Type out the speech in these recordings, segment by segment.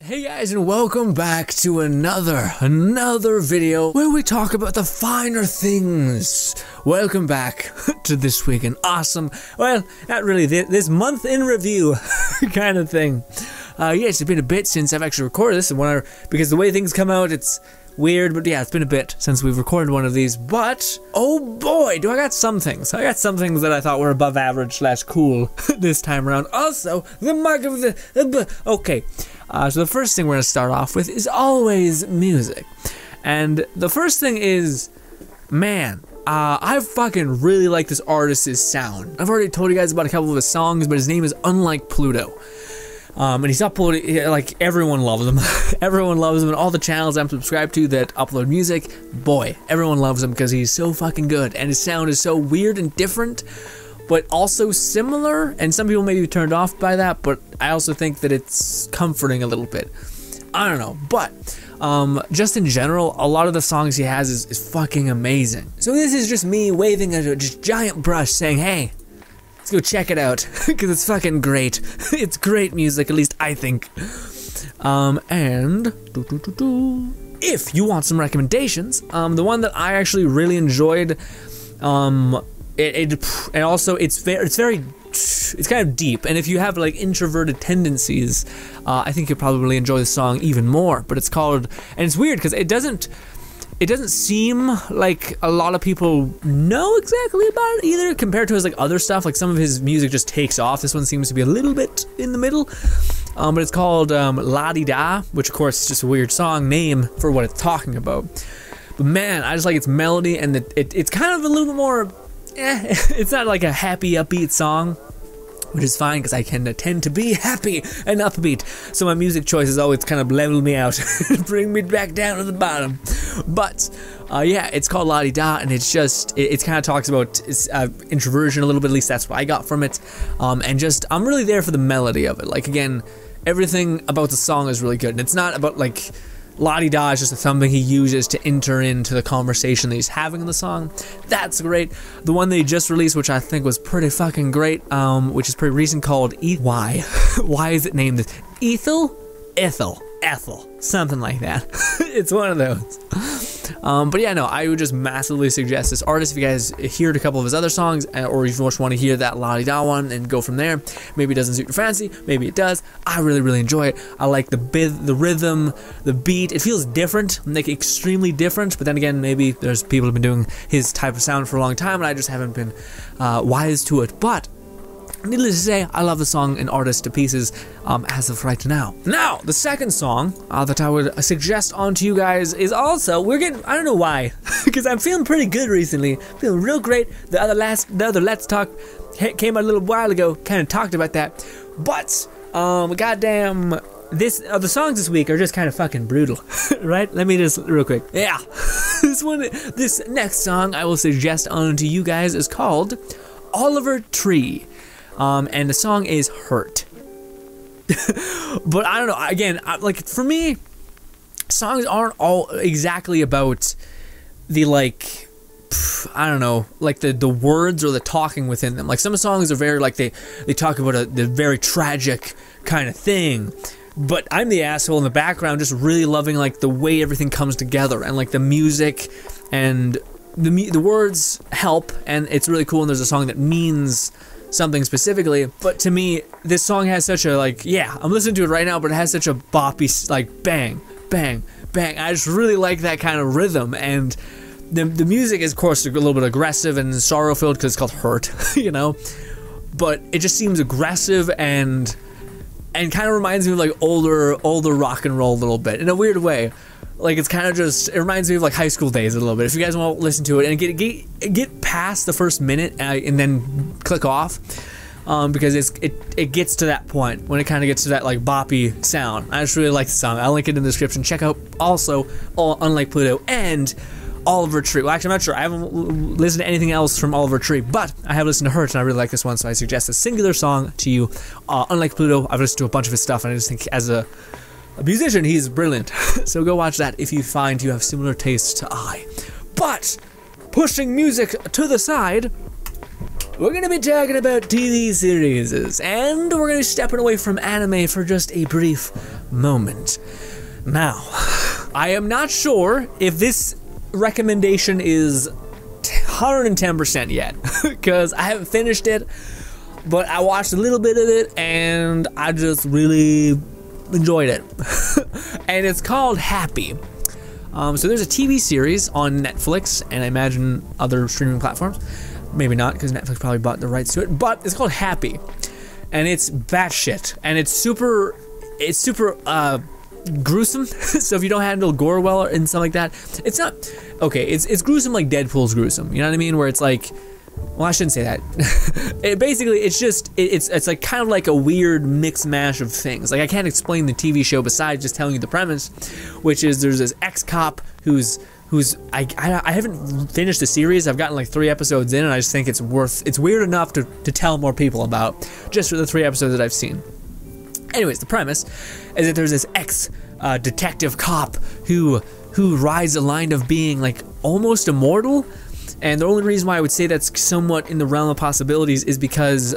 Hey guys, and welcome back to another video where we talk about the finer things. Welcome back to This Week in Awesome. Well, not really, this month in review kind of thing. Yeah, it's been a bit since I've actually recorded this, because the way things come out, it's weird, but yeah, it's been a bit since we've recorded one of these, but oh boy, do I got some things. I got some things that I thought were above average / cool this time around. Also, the mark of the, okay. So the first thing we're going to start off with is always music. And the first thing is, man, I fucking really like this artist's sound. I've already told you guys about a couple of his songs, but his name is Unlike Pluto. And he's uploaded, like, everyone loves him. Everyone loves him, and all the channels I'm subscribed to that upload music, boy, everyone loves him because he's so fucking good. And his sound is so weird and different, but also similar, and some people may be turned off by that, but I also think that it's comforting a little bit. I don't know, but just in general, a lot of the songs he has is fucking amazing. So this is just me waving a just giant brush saying, hey, let's go check it out, because it's fucking great. It's great music, at least I think. And if you want some recommendations, the one that I actually really enjoyed, and also it's kind of deep, and if you have like introverted tendencies, I think you'll probably enjoy the song even more. But it's called, and it's weird because it doesn't seem like a lot of people know exactly about it either, compared to his like other stuff. Like some of his music just takes off. This one seems to be a little bit in the middle. But it's called La Di Da, which of course is just a weird song name for what it's talking about. But man, I just like its melody, and it's kind of a little bit more, it's not like a happy upbeat song, which is fine because I can tend to be happy and upbeat, so my music choices always kind of level me out and bring me back down to the bottom. But yeah, it's called La Di Da, and it's just, it kind of talks about introversion a little bit, at least that's what I got from it. And just, I'm really there for the melody of it. Like, again, everything about the song is really good, and it's not about like, La Di Da is just something he uses to enter into the conversation that he's having in the song. That's great. The one that he just released, which I think was pretty fucking great, which is pretty recent, called Why? Why is it named this? Ethel? Ethel. Something like that. It's one of those. But yeah, no, I would just massively suggest this artist. If you guys heard a couple of his other songs, or if you just want to hear that La Di Da one and go from there, maybe it doesn't suit your fancy, maybe it does. I really enjoy it. I like the rhythm, the beat. It feels different, like extremely different, but then again, maybe there's people who've been doing his type of sound for a long time and I just haven't been wise to it. But needless to say, I love the song and artist to pieces as of right now. Now, the second song that I would suggest onto you guys is also, I don't know why, because I'm feeling pretty good recently, feeling real great. The other Let's Talk came out a little while ago, kind of talked about that, but goddamn, the songs this week are just kind of fucking brutal, right? Let me just, real quick, yeah, this next song I will suggest onto you guys is called Oliver Tree. And the song is Hurt. But I don't know, again, like, for me, songs aren't all exactly about the, like, I don't know, like the words or the talking within them. Like, some songs are very, like, they talk about the very tragic kind of thing, but I'm the asshole in the background just really loving, like, the way everything comes together, and, like, the music and the words help, and it's really cool, and there's a song that means something specifically. But to me, this song has such a, like, yeah, I'm listening to it right now, but it has such a boppy, like, bang, bang, bang. I just really like that kind of rhythm, and the music is, of course, a little bit aggressive and sorrow-filled because it's called Hurt, you know, but it just seems aggressive and kind of reminds me of, like, older rock and roll a little bit, in a weird way. Like, it's kind of just, it reminds me of, like, high school days a little bit. If you guys want to listen to it and get past the first minute and then click off, because it gets to that point when it kind of gets to that, like, boppy sound. I just really like the song. I'll link it in the description. Check out also Unlike Pluto and Oliver Tree. Well, actually, I'm not sure. I haven't listened to anything else from Oliver Tree, but I have listened to Hurt, and I really like this one, so I suggest a singular song to you. Unlike Pluto, I've listened to a bunch of his stuff, and I just think as a musician, he's brilliant. So go watch that if you find you have similar tastes to I. But, pushing music to the side, we're going to be talking about TV series, and we're going to be stepping away from anime for just a brief moment. Now, I am not sure if this recommendation is 110% yet, because I haven't finished it, but I watched a little bit of it, and I just really enjoyed it. And it's called Happy. So there's a TV series on Netflix, and I imagine other streaming platforms. Maybe not, because Netflix probably bought the rights to it, but it's called Happy. And it's batshit, and it's super gruesome. So if you don't handle gore well and stuff like that, it's not okay. It's gruesome like Deadpool's gruesome. You know what I mean? Where it's like, well, I shouldn't say that. It's like kind of like a weird mix mash of things. Like, I can't explain the TV show besides just telling you the premise, which is there's this ex-cop who's I haven't finished the series. I've gotten like 3 episodes in, and I just think it's weird enough to tell more people about, just for the 3 episodes that I've seen. Anyways, the premise is that there's this detective cop who rides a line of being like almost immortal. And the only reason why I would say that's somewhat in the realm of possibilities is because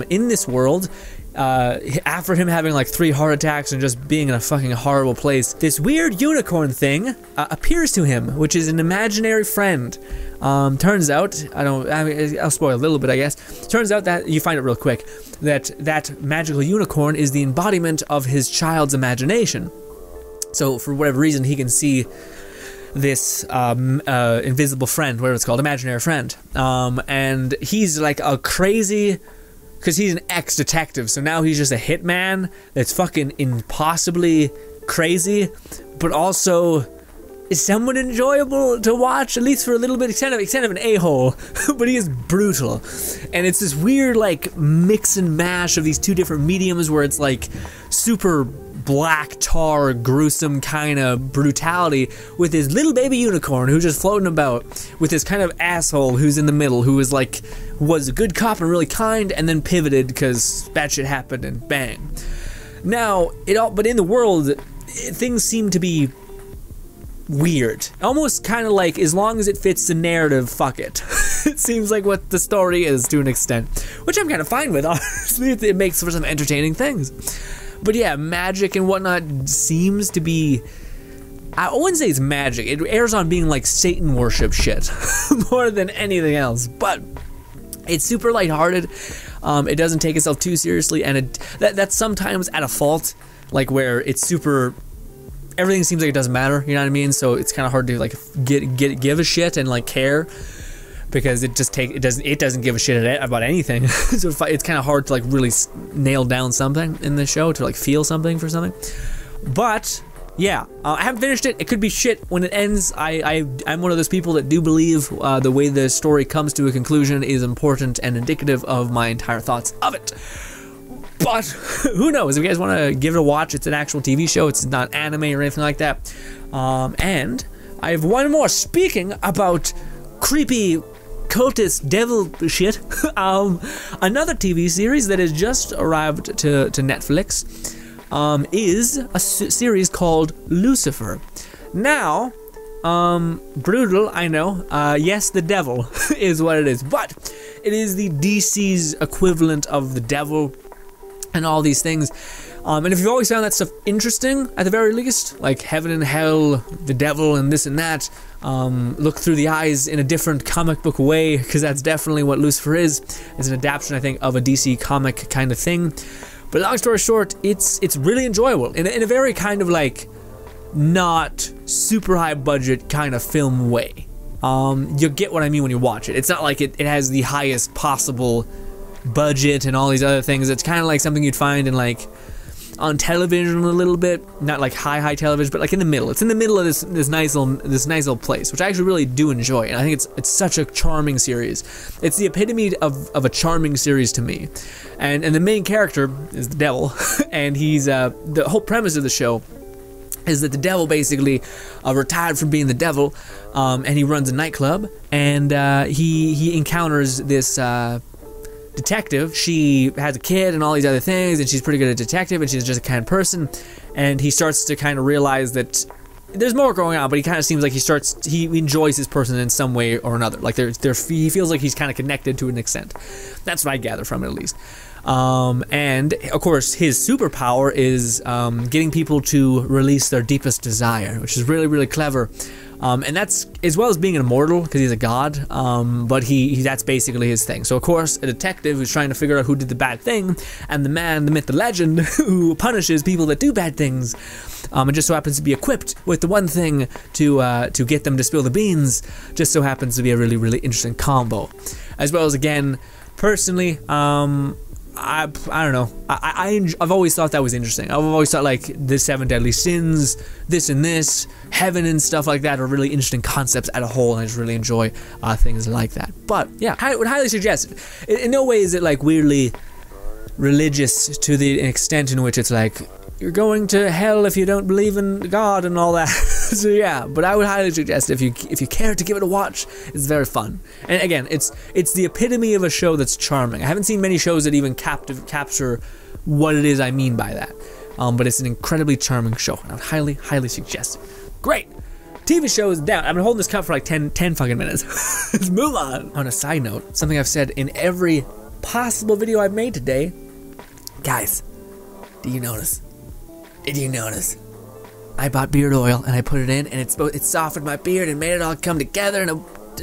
in this world, after him having like 3 heart attacks and just being in a fucking horrible place, this weird unicorn thing appears to him, which is an imaginary friend. Turns out, I'll spoil a little bit, I guess. Turns out that, you find it real quick, that magical unicorn is the embodiment of his child's imagination. So for whatever reason, he can see this invisible friend, whatever it's called, imaginary friend. And he's like a crazy, because he's an ex-detective, so now he's just a hitman that's fucking impossibly crazy, but also is somewhat enjoyable to watch, at least for a little bit. He's kind of an a-hole, but he is brutal. And it's this weird like mix and mash of these 2 different mediums where it's like super black tar, gruesome kind of brutality with his little baby unicorn who's just floating about, with this kind of asshole who's in the middle, who was a good cop and really kind, and then pivoted because bad shit happened and bang. Now, but in the world, things seem to be weird. Almost kind of like, as long as it fits the narrative, fuck it. It seems like what the story is to an extent, which I'm kind of fine with, honestly. It makes for some entertaining things. But yeah, magic and whatnot seems to be, I wouldn't say it's magic. It airs on being like Satan worship shit more than anything else. But it's super lighthearted. It doesn't take itself too seriously, and that's sometimes at a fault, like where it's super, everything seems like it doesn't matter. You know what I mean? So it's kind of hard to like give a shit and like care, because it doesn't give a shit about anything. So it's kind of hard to like really nail down something in the show, to like feel something for something. But yeah, I haven't finished it. It could be shit when it ends. I'm one of those people that do believe the way the story comes to a conclusion is important and indicative of my entire thoughts of it. But who knows? If you guys want to give it a watch, it's an actual TV show. It's not anime or anything like that. And I have one more. Speaking about creepy cultist devil shit, another TV series that has just arrived to Netflix is a series called Lucifer. Now, brutal, I know. Yes, the devil is what it is, but it is the DC's equivalent of the devil and all these things. And if you've always found that stuff interesting, at the very least, like heaven and hell, the devil, and this and that, look through the eyes in a different comic book way, because that's definitely what Lucifer is. It's an adaptation, I think, of a DC comic kind of thing. But long story short, it's really enjoyable in a very kind of like not super high budget kind of film way. You'll get what I mean when you watch it. It's not like it has the highest possible budget and all these other things. It's kind of like something you'd find in like on television a little bit, not like high television, but like in the middle. It's in the middle of this nice little place, which I actually really do enjoy, and I think it's such a charming series. It's the epitome of a charming series to me, and the main character is the devil, and he's the whole premise of the show is that the devil basically retired from being the devil, and he runs a nightclub, and he encounters this detective. She has a kid and all these other things, and she's pretty good at detective, and she's just a kind person, and he starts to kind of realize that there's more going on, but he kind of seems like he enjoys his person in some way or another. Like he feels like he's kind of connected to an extent. That's what I gather from it, at least. And of course, his superpower is getting people to release their deepest desire, which is really, really clever. And that's as well as being an immortal because he's a god. But that's basically his thing. So of course, a detective who's trying to figure out who did the bad thing, and the man, the myth, the legend who punishes people that do bad things, and just so happens to be equipped with the one thing to get them to spill the beans. Just so happens to be a really, really interesting combo. As well as, again, personally, I don't know. I've always thought that was interesting. I've always thought like the 7 deadly sins, this and this, heaven and stuff like that are really interesting concepts as a whole, and I just really enjoy things like that. But yeah, I would highly suggest it. In no way is it like weirdly religious to the extent in which it's like you're going to hell if you don't believe in God and all that. So yeah, but I would highly suggest if you care to give it a watch, it's very fun. And again, it's the epitome of a show that's charming. I haven't seen many shows that even capture what it is I mean by that. But it's an incredibly charming show, and I would highly, highly suggest it. Great. TV show is down. I've been holding this cup for like 10 fucking minutes. Let's move on. On a side note, something I've said in every possible video I've made today. Guys, do you notice? Did you notice? I bought beard oil and I put it in, and it softened my beard and made it all come together in a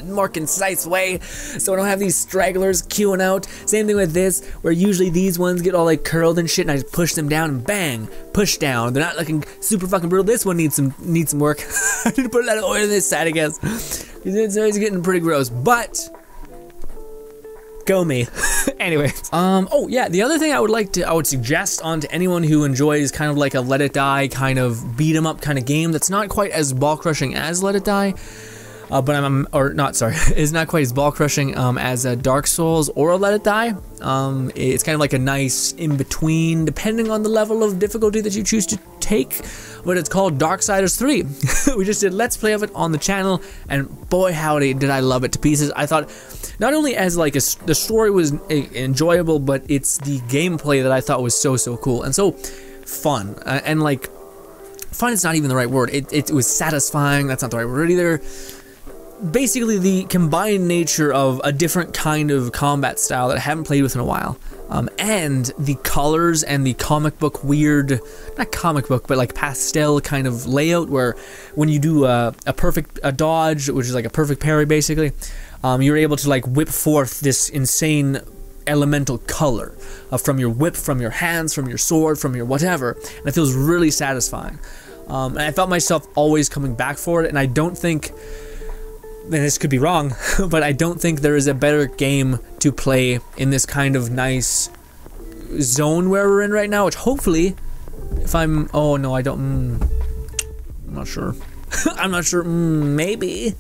more concise way, so I don't have these stragglers queuing out. Same thing with this, where usually these ones get all like curled and shit, and I just push them down and bang, push down. They're not looking super fucking brutal. This one needs some work. I need to put a lot of oil on this side, I guess. It's getting pretty gross, but go me. Anyway, oh yeah, the other thing I would suggest onto anyone who enjoys kind of like a Let It Die kind of beat 'em up kind of game that's not quite as ball crushing as Let It Die, is not quite as ball crushing as a Dark Souls or a Let It Die. It's kind of like a nice in between, depending on the level of difficulty that you choose to take. But it's called Darksiders 3. We just did Let's Play of it on the channel, and boy howdy did I love it to pieces. I thought not only as like the story was enjoyable, but it's the gameplay that I thought was so cool and so fun. And like, fun is not even the right word. It was satisfying. That's not the right word either. Basically, the combined nature of a different kind of combat style that I haven't played with in a while, and the colors and the comic book weird, not comic book, but like pastel kind of layout, where when you do a dodge, which is like a perfect parry basically, you're able to like whip forth this insane elemental color from your whip, from your hands, from your sword, from your whatever, and it feels really satisfying. And I felt myself always coming back for it, and I don't think, and this could be wrong, but I don't think there is a better game to play in this kind of nice zone where we're in right now, which hopefully, if I'm, oh no, I don't, I'm not sure. I'm not sure, maybe.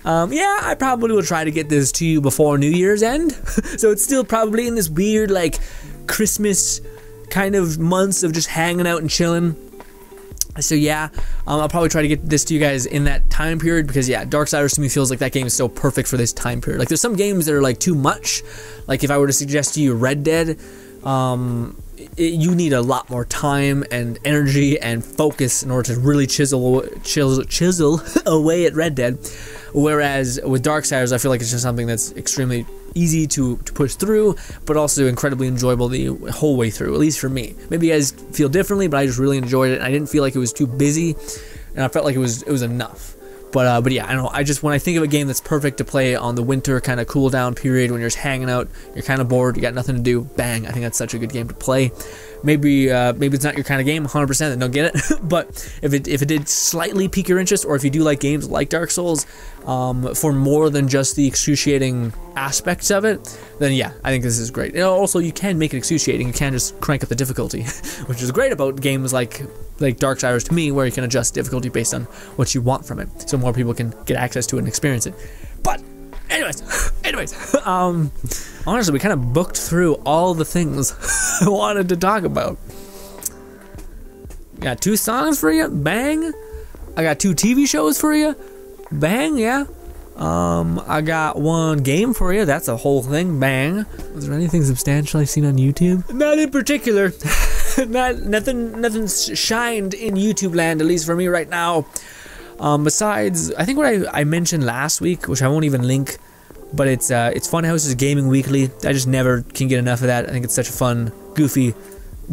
Yeah, I probably will try to get this to you before New Year's end. So it's still probably in this weird, like, Christmas kind of months of just hanging out and chilling. So yeah, I'll probably try to get this to you guys in that time period, because yeah, Darksiders to me feels like that game is so perfect for this time period. Like, there's some games that are like too much. Like, if I were to suggest to you Red Dead, you need a lot more time and energy and focus in order to really chisel away at Red Dead. Whereas with Darksiders, I feel like it's just something that's extremely easy to push through, but also incredibly enjoyable the whole way through, at least for me. Maybe you guys feel differently, but I just really enjoyed it, and I didn't feel like it was too busy, and I felt like it was enough. But yeah, I don't know, when I think of a game that's perfect to play on the winter kind of cool down period, when you're just hanging out, you're kind of bored, you got nothing to do, bang, I think that's such a good game to play. Maybe it's not your kind of game, 100%, then don't get it. But if it did slightly pique your interest, or if you do like games like Dark Souls, for more than just the excruciating aspects of it, then yeah, I think this is great. And also, you can make it excruciating. You can just crank up the difficulty, which is great about games like Darksiders to me, where you can adjust difficulty based on what you want from it, so more people can get access to it and experience it. But anyways, honestly, we kind of booked through all the things I wanted to talk about. Got 2 songs for you, bang. I got 2 TV shows for you, bang, yeah. I got 1 game for you, that's a whole thing, bang. Was there anything substantial I've seen on YouTube? Not in particular. Nothing shined in YouTube land, at least for me right now. Besides, I think what I mentioned last week, which I won't even link But it's Funhouse's Gaming Weekly. I just never can get enough of that. I think it's such a fun, goofy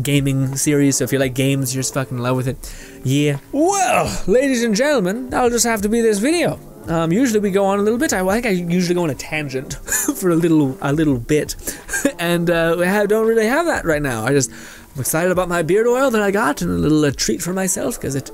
gaming series. So if you like games, you're just fucking in love with it. Yeah. Well, ladies and gentlemen, that'll just have to be this video. Usually we go on a little bit. I think I usually go on a tangent for a little bit, and don't really have that right now. I'm excited about my beard oil that I got, and a little treat for myself because it's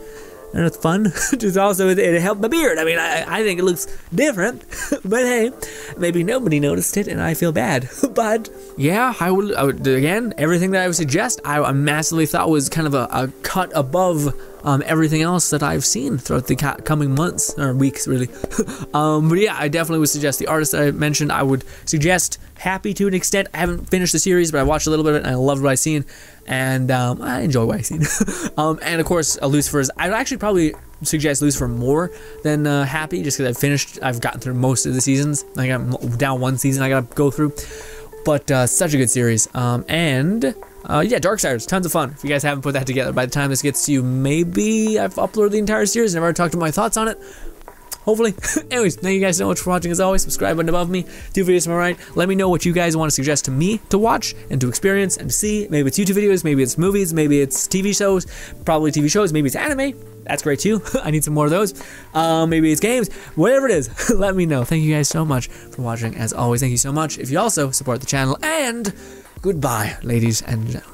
fun. Just also it helped my beard. I mean, I think it looks different, but hey, maybe nobody noticed it, and I feel bad. But yeah, I would again, everything that I would suggest, I massively thought was kind of a cut above everything else that I've seen throughout the coming months or weeks, really. But yeah, I definitely would suggest the artist that I mentioned. I would suggest Happy to an extent. I haven't finished the series, but I watched a little bit of it and I loved what I've seen, and I enjoy what I've seen. And of course, Lucifer's. I'd actually probably suggest Lucifer more than Happy, just because I've gotten through most of the seasons. I got down one season I gotta go through, but such a good series. Yeah, Darksiders, tons of fun. If you guys haven't put that together, by the time this gets to you, maybe I've uploaded the entire series and I've already talked about my thoughts on it. Hopefully. Anyways, thank you guys so much for watching as always. Subscribe button above me. 2 videos to my right. Let me know what you guys want to suggest to me to watch and to experience and to see. Maybe it's YouTube videos, maybe it's movies, maybe it's TV shows, probably TV shows, maybe it's anime. That's great too. I need some more of those. Maybe it's games. Whatever it is, let me know. Thank you guys so much for watching as always. Thank you so much if you also support the channel, and goodbye, ladies and gentlemen.